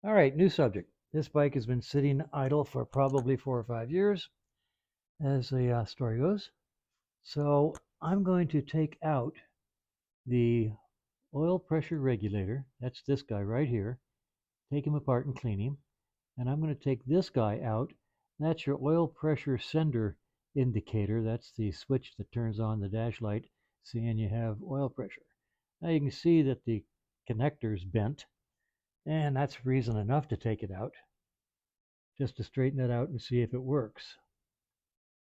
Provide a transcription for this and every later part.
All right, new subject. This bike has been sitting idle for probably 4 or 5 years, as the story goes. So I'm going to take out the oil pressure regulator. That's this guy right here. Take him apart and clean him. And I'm going to take this guy out. That's your oil pressure sender indicator. That's the switch that turns on the dash light, saying you have oil pressure. Now you can see that the connector's bent, and that's reason enough to take it out, just to straighten it out and see if it works.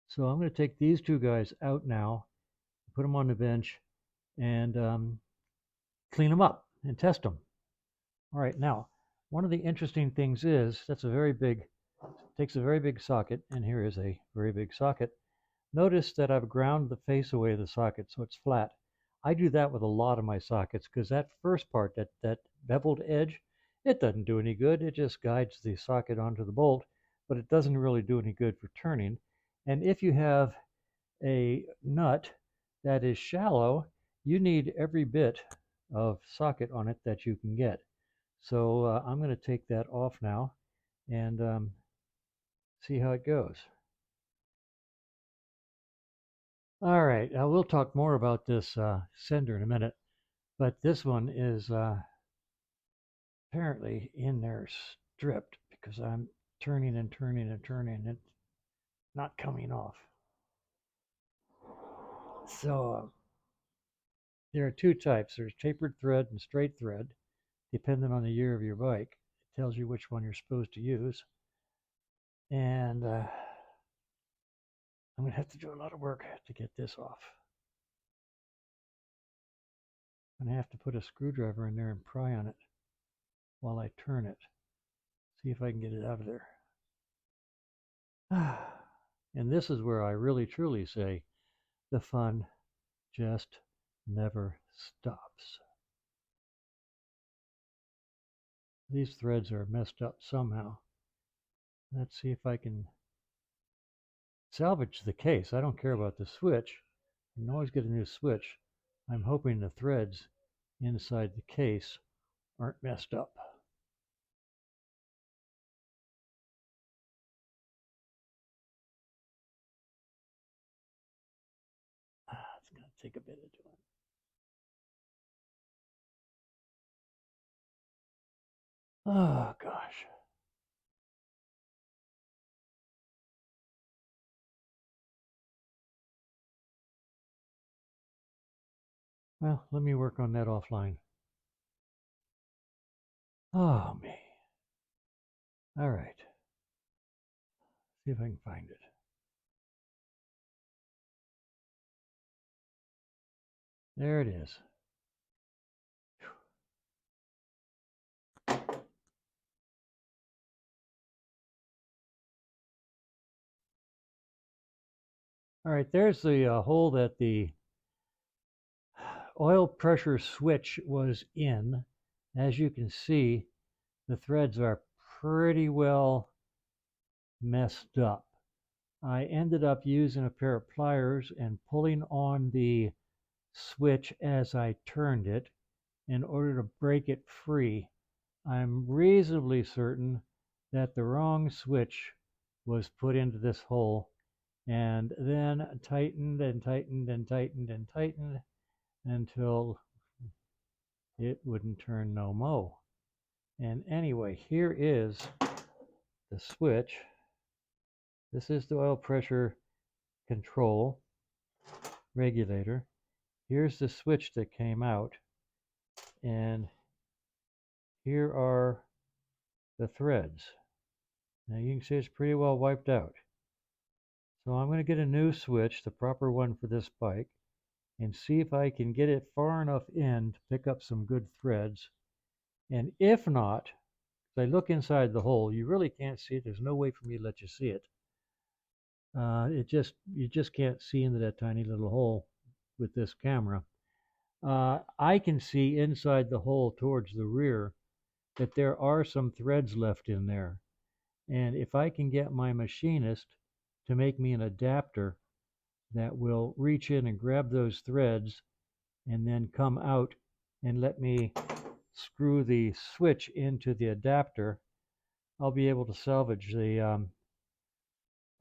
So I'm going to take these two guys out now, put them on the bench, and clean them up and test them. All right, now, one of the interesting things is that's a very big, takes a very big socket, and here is a very big socket. Notice that I've ground the face away of the socket so it's flat. I do that with a lot of my sockets because that first part, that beveled edge, it doesn't do any good. It just guides the socket onto the bolt, but it doesn't really do any good for turning. And if you have a nut that is shallow, you need every bit of socket on it that you can get. So I'm going to take that off now and see how it goes. All right, we'll talk more about this sender in a minute, but this one is apparently in there stripped because I'm turning and turning and turning. It's not coming off. So there are two types. There's tapered thread and straight thread, depending on the year of your bike. It tells you which one you're supposed to use. And I'm going to have to do a lot of work to get this off. I'm going to have to put a screwdriver in there and pry on it while I turn it. See if I can get it out of there. And this is where I really truly say the fun just never stops. These threads are messed up somehow. Let's see if I can salvage the case. I don't care about the switch. I can always get a new switch. I'm hoping the threads inside the case aren't messed up. It's going to take a bit of doing. Oh, gosh. Well, let me work on that offline. Oh, me. All right. See if I can find it. There it is. All right, there's the hole that the oil pressure switch was in. As you can see, the threads are pretty well messed up. I ended up using a pair of pliers and pulling on the switch as I turned it in order to break it free. I'm reasonably certain that the wrong switch was put into this hole and then tightened and tightened and tightened and tightened until it wouldn't turn no mo. And anyway, here is the switch. This is the oil pressure control regulator. Here's the switch that came out, and here are the threads. Now you can see it's pretty well wiped out. So I'm going to get a new switch, the proper one for this bike, and see if I can get it far enough in to pick up some good threads. And if not, if I look inside the hole, you really can't see it. There's no way for me to let you see it. You just can't see into that tiny little hole with this camera. I can see inside the hole towards the rear that there are some threads left in there. And if I can get my machinist to make me an adapter that will reach in and grab those threads and then come out and let me screw the switch into the adapter, I'll be able to salvage the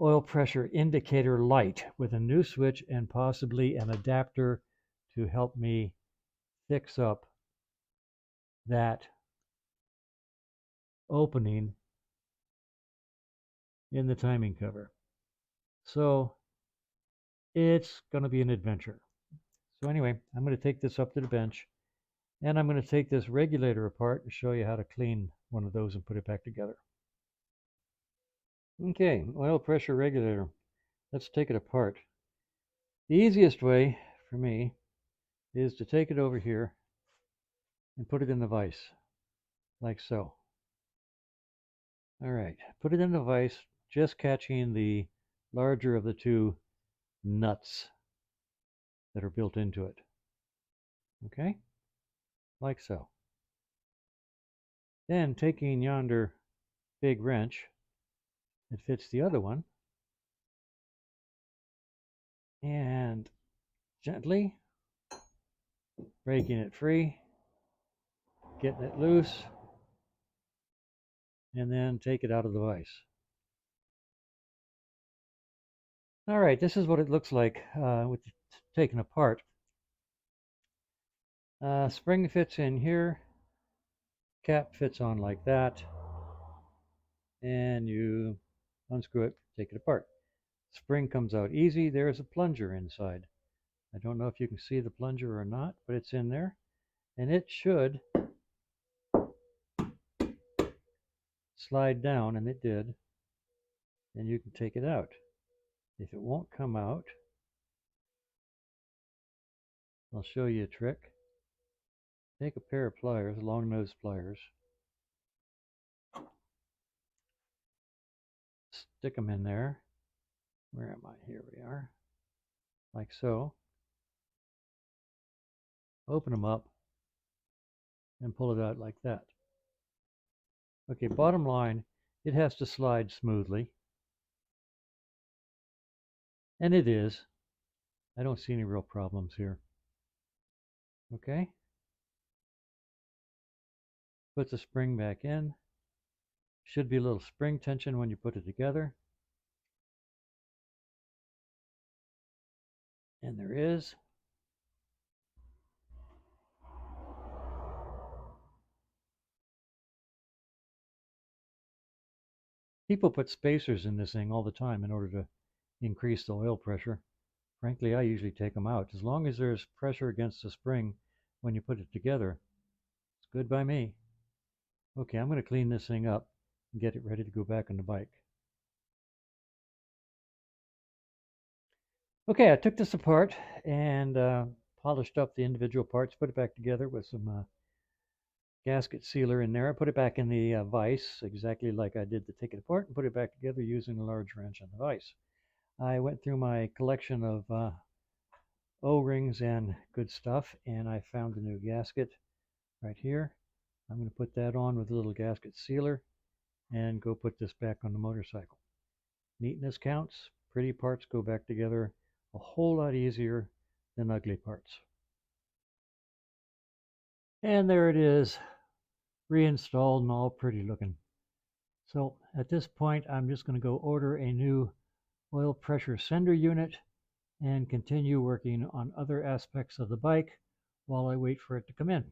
oil pressure indicator light with a new switch and possibly an adapter to help me fix up that opening in the timing cover. So it's going to be an adventure. So anyway, I'm going to take this up to the bench, and I'm going to take this regulator apart and show you how to clean one of those and put it back together. Okay, oil pressure regulator. Let's take it apart. The easiest way for me is to take it over here and put it in the vise, like so. All right, put it in the vise, just catching the larger of the two nuts that are built into it. Okay, like so. Then taking yonder big wrench that fits the other one and gently breaking it free, getting it loose, and then take it out of the vise. All right, this is what it looks like with it taken apart. Spring fits in here, cap fits on like that, and you unscrew it, take it apart. Spring comes out easy. There's a plunger inside. I don't know if you can see the plunger or not, but it's in there, and it should slide down, and it did, and you can take it out. If it won't come out, I'll show you a trick. Take a pair of pliers, long nose pliers, stick them in there. Where am I? Here we are. Like so. Open them up and pull it out like that. Okay, bottom line, it has to slide smoothly. And it is. I don't see any real problems here. Okay. Put the spring back in. Should be a little spring tension when you put it together. And there is. People put spacers in this thing all the time in order to increase the oil pressure. Frankly, I usually take them out. As long as there's pressure against the spring when you put it together, it's good by me. Okay, I'm going to clean this thing up and get it ready to go back on the bike. Okay, I took this apart and polished up the individual parts, put it back together with some gasket sealer in there. I put it back in the vise exactly like I did to take it apart and put it back together using a large wrench on the vise. I went through my collection of O-rings and good stuff, and I found a new gasket right here. I'm going to put that on with a little gasket sealer and go put this back on the motorcycle. Neatness counts. Pretty parts go back together a whole lot easier than ugly parts. And there it is, reinstalled and all pretty looking. So at this point, I'm just going to go order a new oil pressure sender unit and continue working on other aspects of the bike while I wait for it to come in.